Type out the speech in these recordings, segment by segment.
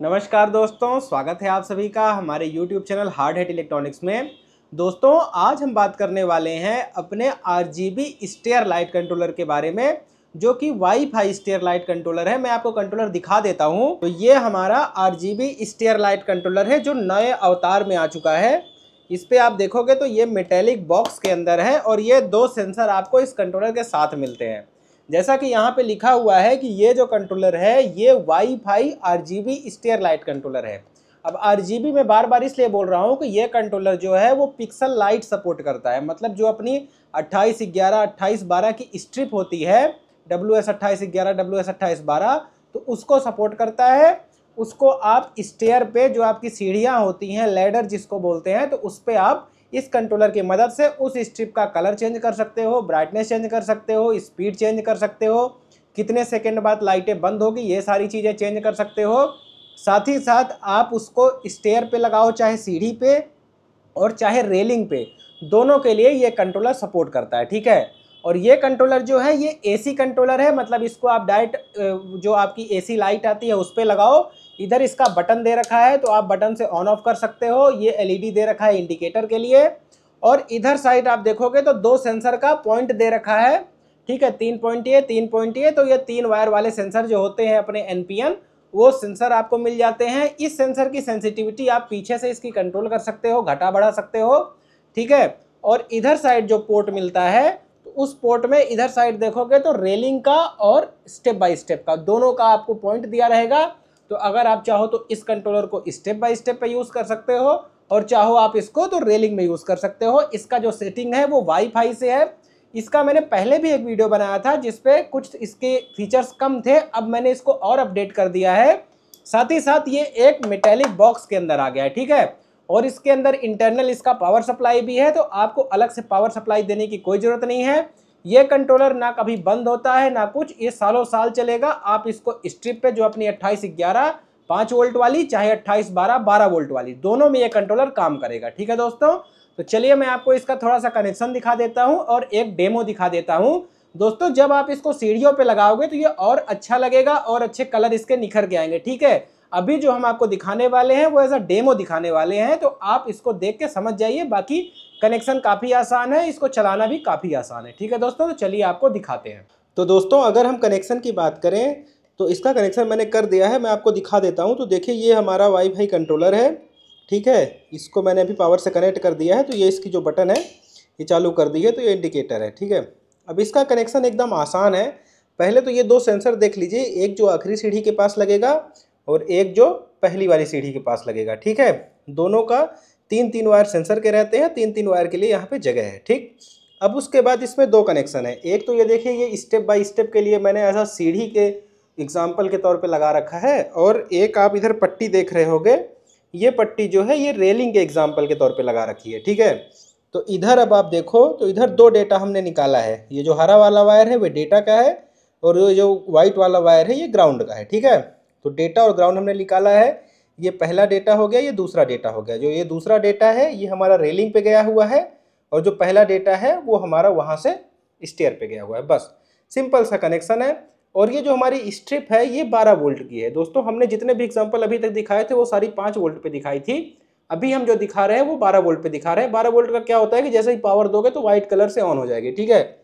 नमस्कार दोस्तों, स्वागत है आप सभी का हमारे YouTube channel hard hat electronics में। दोस्तों, आज हम बात करने वाले हैं अपने RGB स्टेयर लाइट कंट्रोलर के बारे में, जो कि वाईफाई स्टेयर लाइट कंट्रोलर है। मैं आपको कंट्रोलर दिखा देता हूं। तो ये हमारा RGB स्टेयर लाइट कंट्रोलर है, जो नए अवतार में आ चुका है। इस पे आप देखोगे तो ये मेटेलिक बॉक्स के अंदर है और ये 2 सेंसर आपको इस कंट्रोलर के साथ मिलते हैं। जैसा कि यहाँ पे लिखा हुआ है कि ये जो कंट्रोलर है ये wifi RGB stair light controller है। अब RGB में बार बार इसलिए बोल रहा हूँ कि ये कंट्रोलर जो है वो पिक्सल लाइट सपोर्ट करता है। मतलब जो अपनी 2811 2812 की स्ट्रिप होती है, WS2811 WS2812, तो उसको सपोर्ट करता है। उसको आप स्टेयर पे, जो आपकी सीढ़ियाँ होती हैं, लैडर जिसको बोलते हैं, तो उस पर आप इस कंट्रोलर की मदद से उस स्ट्रिप का कलर चेंज कर सकते हो, ब्राइटनेस चेंज कर सकते हो, स्पीड चेंज कर सकते हो, कितने सेकंड बाद लाइटें बंद होगी, ये सारी चीज़ें चेंज कर सकते हो। साथ ही साथ आप उसको स्टेयर पे लगाओ, चाहे सीढ़ी पे और चाहे रेलिंग पे, दोनों के लिए ये कंट्रोलर सपोर्ट करता है। ठीक है। और ये कंट्रोलर जो है ये AC कंट्रोलर है। मतलब इसको आप डायरेक्ट जो आपकी AC लाइट आती है उस पर लगाओ। इधर इसका बटन दे रखा है तो आप बटन से ऑन ऑफ कर सकते हो। ये LED दे रखा है इंडिकेटर के लिए। और इधर साइड आप देखोगे तो 2 सेंसर का पॉइंट दे रखा है। ठीक है, 3 पॉइंट ये, 3 पॉइंट ये। तो ये 3 वायर वाले सेंसर जो होते हैं अपने NPN, वो सेंसर आपको मिल जाते हैं। इस सेंसर की सेंसिटिविटी आप पीछे से इसकी कंट्रोल कर सकते हो, घटा बढ़ा सकते हो। ठीक है। और इधर साइड जो पोर्ट मिलता है, तो उस पोर्ट में इधर साइड देखोगे तो रेलिंग का और स्टेप बाय स्टेप का, दोनों का आपको पॉइंट दिया रहेगा। तो अगर आप चाहो तो इस कंट्रोलर को स्टेप बाय स्टेप पे यूज़ कर सकते हो, और चाहो आप इसको तो रेलिंग में यूज़ कर सकते हो। इसका जो सेटिंग है वो वाईफाई से है। इसका मैंने पहले भी एक वीडियो बनाया था जिसपे कुछ इसके फीचर्स कम थे, अब मैंने इसको और अपडेट कर दिया है। साथ ही साथ ये एक मेटेलिक बॉक्स के अंदर आ गया है। ठीक है। और इसके अंदर इंटरनल इसका पावर सप्लाई भी है, तो आपको अलग से पावर सप्लाई देने की कोई ज़रूरत नहीं है। ये कंट्रोलर ना कभी बंद होता है ना कुछ, ये सालों साल चलेगा। आप इसको स्ट्रिप पे, जो अपनी 2811 5 वोल्ट वाली, चाहे 2812 12 वोल्ट वाली, दोनों में ये कंट्रोलर काम करेगा। ठीक है दोस्तों, तो चलिए मैं आपको इसका थोड़ा सा कनेक्शन दिखा देता हूँ और एक डेमो दिखा देता हूँ। दोस्तों, जब आप इसको सीढ़ियों पे लगाओगे तो ये और अच्छा लगेगा और अच्छे कलर इसके निखर के आएंगे। ठीक है। अभी जो हम आपको दिखाने वाले हैं वो ऐसा डेमो दिखाने वाले हैं, तो आप इसको देख के समझ जाइए। बाकी कनेक्शन काफ़ी आसान है, इसको चलाना भी काफ़ी आसान है। ठीक है दोस्तों, तो चलिए आपको दिखाते हैं। तो दोस्तों, अगर हम कनेक्शन की बात करें तो इसका कनेक्शन मैंने कर दिया है, मैं आपको दिखा देता हूं। तो देखिए, ये हमारा वाईफाई कंट्रोलर है। ठीक है, इसको मैंने अभी पावर से कनेक्ट कर दिया है। तो ये इसकी जो बटन है ये चालू कर दी है, तो ये इंडिकेटर है। ठीक है। अब इसका कनेक्शन एकदम आसान है। पहले तो ये 2 सेंसर देख लीजिए, एक जो आखिरी सीढ़ी के पास लगेगा और एक जो पहली वाली सीढ़ी के पास लगेगा। ठीक है। दोनों का 3-3 वायर सेंसर के रहते हैं, 3-3 वायर के लिए यहाँ पे जगह है। ठीक। अब उसके बाद इसमें 2 कनेक्शन है। एक तो ये देखिए, ये स्टेप बाय स्टेप के लिए मैंने ऐसा सीढ़ी के एग्जाम्पल के तौर पे लगा रखा है। और एक आप इधर पट्टी देख रहे होगे, ये पट्टी जो है ये रेलिंग के एग्जाम्पल के तौर पे लगा रखी है। ठीक है। तो इधर अब आप देखो तो इधर 2 डेटा हमने निकाला है। ये जो हरा वाला वायर है वो डेटा का है, और ये जो वाइट वाला वायर है ये ग्राउंड का है। ठीक है। तो डेटा और ग्राउंड हमने निकाला है। ये पहला डेटा हो गया, ये दूसरा डेटा हो गया। जो ये दूसरा डेटा है ये हमारा रेलिंग पे गया हुआ है, और जो पहला डेटा है वो हमारा वहाँ से स्टेयर पे गया हुआ है। बस सिंपल सा कनेक्शन है। और ये जो हमारी स्ट्रिप है ये 12 वोल्ट की है। दोस्तों, हमने जितने भी एग्जांपल अभी तक दिखाए थे वो सारी 5 वोल्ट पे दिखाई थी। अभी हम जो दिखा रहे हैं वो 12 वोल्ट पे दिखा रहे हैं। 12 वोल्ट का क्या होता है कि जैसे ही पावर दोगे तो व्हाइट कलर से ऑन हो जाएगी। ठीक है।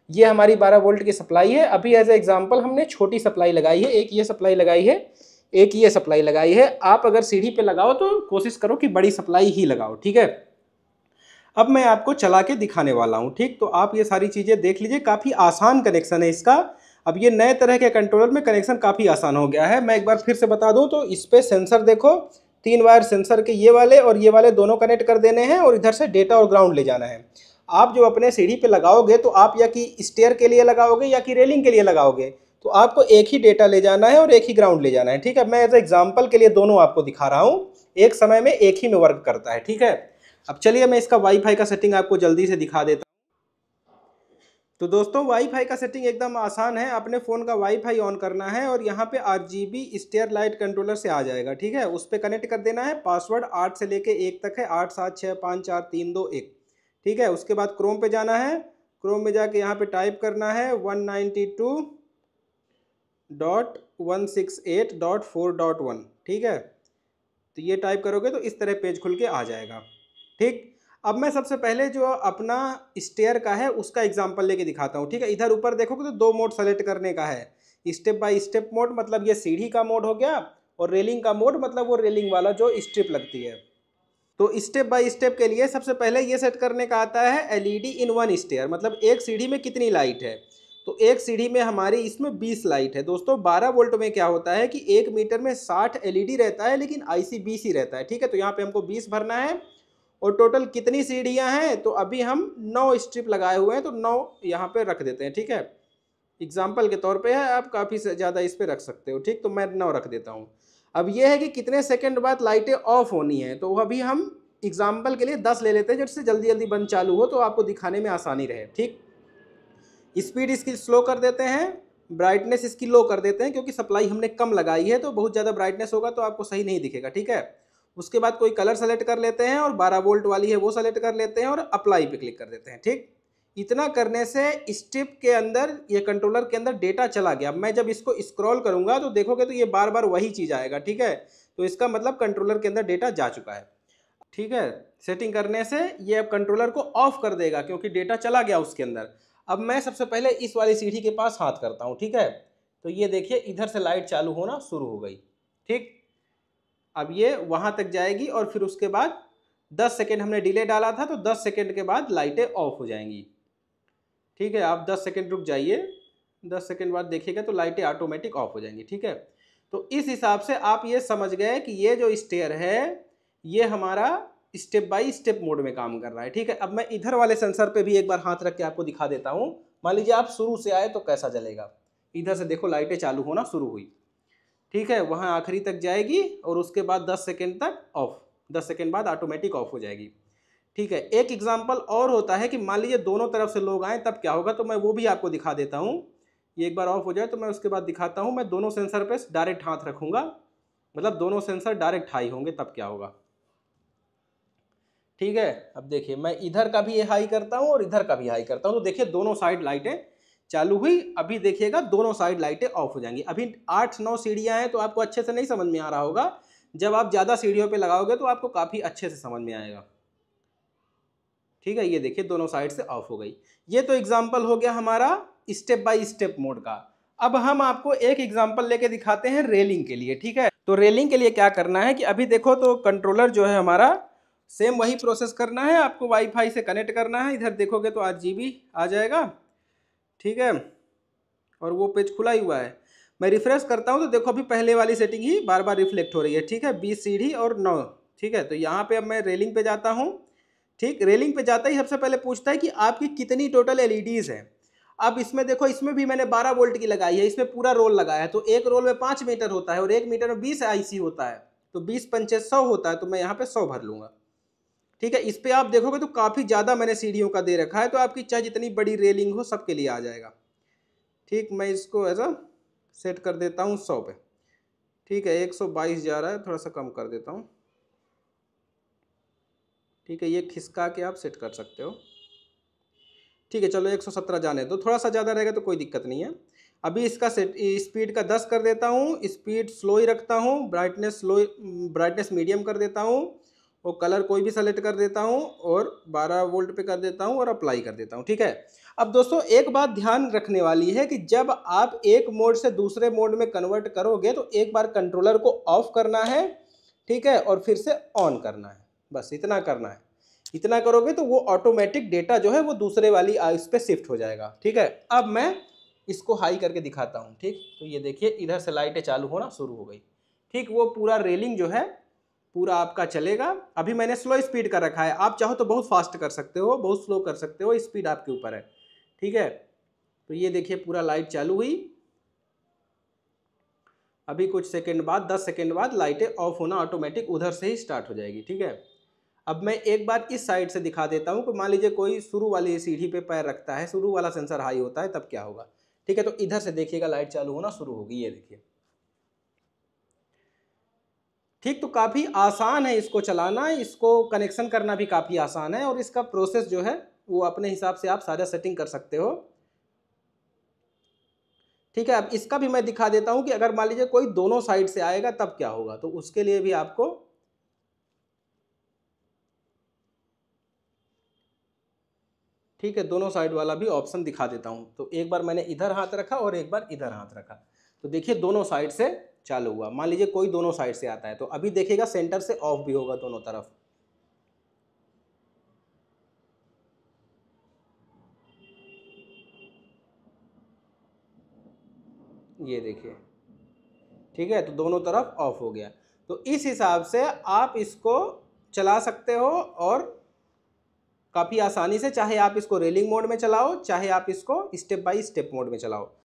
ये हमारी 12 वोल्ट की सप्लाई है। अभी एज ए एग्जाम्पल हमने छोटी सप्लाई लगाई है, एक ये सप्लाई लगाई है, एक ये सप्लाई लगाई है। आप अगर सीढ़ी पे लगाओ तो कोशिश करो कि बड़ी सप्लाई ही लगाओ। ठीक है। अब मैं आपको चला के दिखाने वाला हूँ। ठीक। तो आप ये सारी चीज़ें देख लीजिए, काफ़ी आसान कनेक्शन है इसका। अब ये नए तरह के कंट्रोलर में कनेक्शन काफ़ी आसान हो गया है। मैं एक बार फिर से बता दूं तो इस पे सेंसर देखो, 3 वायर सेंसर के ये वाले और ये वाले दोनों कनेक्ट कर देने हैं, और इधर से डेटा और ग्राउंड ले जाना है। आप जो अपने सीढ़ी पे लगाओगे तो आप या कि स्टेयर के लिए लगाओगे या कि रेलिंग के लिए लगाओगे, तो आपको एक ही डेटा ले जाना है और एक ही ग्राउंड ले जाना है। ठीक है। मैं एज एग्जाम्पल के लिए दोनों आपको दिखा रहा हूँ, एक समय में एक ही में वर्क करता है। ठीक है। अब चलिए मैं इसका वाईफाई का सेटिंग आपको जल्दी से दिखा देता हूँ। तो दोस्तों, वाईफाई का सेटिंग एकदम आसान है। अपने फ़ोन का वाईफाई ऑन करना है और यहाँ पे RGB स्टेयर लाइट कंट्रोलर से आ जाएगा। ठीक है। उस पर कनेक्ट कर देना है। पासवर्ड 8 से लेके 1 तक है, 87654 321। ठीक है। उसके बाद क्रोम पे जाना है। क्रोम में जाके यहाँ पे टाइप करना है 192.168.4.1। ठीक है, तो ये टाइप करोगे तो इस तरह पेज खुल के आ जाएगा। ठीक, अब मैं सबसे पहले जो अपना स्टेयर का है उसका एग्जांपल लेके दिखाता हूँ। ठीक है, इधर ऊपर देखोगे तो दो मोड सेलेक्ट करने का है, स्टेप बाय स्टेप मोड मतलब ये सीढ़ी का मोड हो गया, और रेलिंग का मोड मतलब वो रेलिंग वाला जो स्ट्रिप लगती है। तो स्टेप बाय स्टेप के लिए सबसे पहले ये सेट करने का आता है एलईडी इन वन स्टेयर, मतलब एक सीढ़ी में कितनी लाइट है। तो एक सीढ़ी में हमारी इसमें 20 लाइट है। दोस्तों 12 वोल्ट में क्या होता है कि 1 मीटर में 60 एलईडी रहता है, लेकिन आईसी 20 ही रहता है। ठीक है, तो यहाँ पे हमको 20 भरना है। और टोटल कितनी सीढ़ियाँ हैं, तो अभी हम 9 स्ट्रिप लगाए हुए हैं, तो 9 यहाँ पे रख देते हैं। ठीक है, एग्जाम्पल के तौर पे है, आप काफ़ी ज़्यादा इस पे रख सकते हो। ठीक, तो मैं 9 रख देता हूँ। अब ये है कि कितने सेकंड बाद लाइटें ऑफ होनी है, तो अभी हम एग्जाम्पल के लिए 10 ले लेते हैं, जिससे जल्दी जल्दी बंद चालू हो तो आपको दिखाने में आसानी रहे। ठीक, स्पीड इसकी स्लो कर देते हैं, ब्राइटनेस इसकी लो कर देते हैं, क्योंकि सप्लाई हमने कम लगाई है, तो बहुत ज़्यादा ब्राइटनेस होगा तो आपको सही नहीं दिखेगा। ठीक है, उसके बाद कोई कलर सेलेक्ट कर लेते हैं, और 12 वोल्ट वाली है वो सेलेक्ट कर लेते हैं, और अप्लाई पे क्लिक कर देते हैं। ठीक, इतना करने से स्ट्रिप के अंदर, ये कंट्रोलर के अंदर डेटा चला गया। मैं जब इसको स्क्रॉल करूंगा तो देखोगे तो ये बार बार वही चीज़ आएगा। ठीक है, तो इसका मतलब कंट्रोलर के अंदर डेटा जा चुका है। ठीक है, सेटिंग करने से ये अब कंट्रोलर को ऑफ कर देगा, क्योंकि डेटा चला गया उसके अंदर। अब मैं सबसे पहले इस वाली सीढ़ी के पास हाथ करता हूँ। ठीक है, तो ये देखिए इधर से लाइट चालू होना शुरू हो गई। ठीक, अब ये वहाँ तक जाएगी, और फिर उसके बाद 10 सेकेंड हमने डिले डाला था, तो 10 सेकेंड के बाद लाइटें ऑफ हो जाएंगी। ठीक है, आप 10 सेकेंड रुक जाइए, 10 सेकेंड बाद देखिएगा तो लाइटें ऑटोमेटिक ऑफ हो जाएंगी। ठीक है, तो इस हिसाब से आप ये समझ गए कि ये जो स्टेयर है ये हमारा स्टेप बाय स्टेप मोड में काम कर रहा है। ठीक है, अब मैं इधर वाले सेंसर पे भी एक बार हाथ रख के आपको दिखा देता हूँ। मान लीजिए आप शुरू से आए तो कैसा चलेगा। इधर से देखो लाइटें चालू होना शुरू हुई। ठीक है, वहाँ आखिरी तक जाएगी, और उसके बाद 10 सेकेंड तक ऑफ, 10 सेकेंड बाद ऑटोमेटिक ऑफ हो जाएगी। ठीक है, एक एग्जाम्पल और होता है कि मान लीजिए दोनों तरफ से लोग आए तब क्या होगा, तो मैं वो भी आपको दिखा देता हूँ। ये एक बार ऑफ हो जाए तो मैं उसके बाद दिखाता हूँ। मैं दोनों सेंसर पे डायरेक्ट हाथ रखूँगा, मतलब दोनों सेंसर डायरेक्ट हाई होंगे, तब क्या होगा। ठीक है, अब देखिए मैं इधर का भी हाई करता हूँ और इधर का भी हाई करता हूँ, तो देखिए दोनों साइड लाइटें चालू हुई। अभी देखिएगा दोनों साइड लाइटें ऑफ हो जाएंगी। अभी 8-9 सीढ़ियाँ हैं, तो आपको अच्छे से नहीं समझ में आ रहा होगा। जब आप ज़्यादा सीढ़ियों पे लगाओगे तो आपको काफ़ी अच्छे से समझ में आएगा। ठीक है, ये देखिए दोनों साइड से ऑफ हो गई। ये तो एग्जाम्पल हो गया हमारा स्टेप बाय स्टेप मोड का। अब हम आपको एक एग्जाम्पल लेके दिखाते हैं रेलिंग के लिए। ठीक है, तो रेलिंग के लिए क्या करना है कि अभी देखो तो कंट्रोलर जो है हमारा सेम वही प्रोसेस करना है। आपको वाईफाई से कनेक्ट करना है। इधर देखोगे तो RGB आ जाएगा। ठीक है, और वो पेज खुला ही हुआ है। मैं रिफ्रेश करता हूँ तो देखो अभी पहले वाली सेटिंग ही बार बार रिफ्लेक्ट हो रही है। ठीक है, 20 सीढ़ी और 9। ठीक है, तो यहाँ पे अब मैं रेलिंग पे जाता हूँ। ठीक, रेलिंग पे जाता ही सबसे पहले पूछता है कि आपकी कितनी टोटल LEDs है। अब इसमें देखो, इसमें भी मैंने 12 वोल्ट की लगाई है, इसमें पूरा रोल लगाया है, तो एक रोल में 5 मीटर होता है, और 1 मीटर में 20 IC होता है, तो 20 पंचे 100 होता है, तो मैं यहाँ पे 100 भर लूंगा। ठीक है, इस पे आप देखोगे तो काफ़ी ज़्यादा मैंने सीढ़ियों का दे रखा है, तो आपकी चाहे जितनी बड़ी रेलिंग हो सबके लिए आ जाएगा। ठीक, मैं इसको ऐसा सेट कर देता हूँ 100 पे। ठीक है, 122 जा रहा है, थोड़ा सा कम कर देता हूँ। ठीक है, ये खिसका के आप सेट कर सकते हो। ठीक है, चलो 117 जाने दो, थोड़ा सा ज़्यादा रहेगा तो कोई दिक्कत नहीं है। अभी इसका स्पीड का 10 कर देता हूँ, स्पीड स्लो ही रखता हूँ, ब्राइटनेस स्लो, ब्राइटनेस मीडियम कर देता हूँ, और कलर कोई भी सेलेक्ट कर देता हूँ, और 12 वोल्ट पे कर देता हूँ, और अप्लाई कर देता हूँ। ठीक है, अब दोस्तों एक बात ध्यान रखने वाली है कि जब आप एक मोड से दूसरे मोड में कन्वर्ट करोगे तो एक बार कंट्रोलर को ऑफ करना है। ठीक है, और फिर से ऑन करना है, बस इतना करना है। इतना करोगे तो वो ऑटोमेटिक डेटा जो है वो दूसरे वाली आइस पे शिफ्ट हो जाएगा। ठीक है, अब मैं इसको हाई करके दिखाता हूँ। ठीक, तो ये देखिए इधर से लाइटें चालू होना शुरू हो गई। ठीक, वो पूरा रेलिंग जो है पूरा आपका चलेगा। अभी मैंने स्लो स्पीड का रखा है, आप चाहो तो बहुत फास्ट कर सकते हो, बहुत स्लो कर सकते हो, स्पीड आपके ऊपर है। ठीक है, तो ये देखिए पूरा लाइट चालू हुई। अभी कुछ सेकंड बाद, 10 सेकंड बाद लाइटें ऑफ होना ऑटोमेटिक उधर से ही स्टार्ट हो जाएगी। ठीक है, अब मैं एक बार इस साइड से दिखा देता हूँ कि मान लीजिए कोई शुरू वाली सीढ़ी पे पैर रखता है, शुरू वाला सेंसर हाई होता है, तब क्या होगा। ठीक है, तो इधर से देखिएगा लाइट चालू होना शुरू होगी, ये देखिए। ठीक, तो काफ़ी आसान है इसको चलाना, इसको कनेक्शन करना भी काफ़ी आसान है, और इसका प्रोसेस जो है वो अपने हिसाब से आप सारा सेटिंग कर सकते हो। ठीक है, अब इसका भी मैं दिखा देता हूं कि अगर मान लीजिए कोई दोनों साइड से आएगा तब क्या होगा। तो उसके लिए भी आपको ठीक है दोनों साइड वाला भी ऑप्शन दिखा देता हूं। तो एक बार मैंने इधर हाथ रखा और एक बार इधर हाथ रखा, तो देखिए दोनों साइड से चालू हुआ। मान लीजिए कोई दोनों साइड से आता है तो अभी देखिएगा सेंटर से ऑफ भी होगा दोनों तरफ। ये देखिए, ठीक है, तो दोनों तरफ ऑफ हो गया। तो इस हिसाब से आप इसको चला सकते हो और काफ़ी आसानी से, चाहे आप इसको रेलिंग मोड में चलाओ चाहे आप इसको स्टेप बाय स्टेप मोड में चलाओ।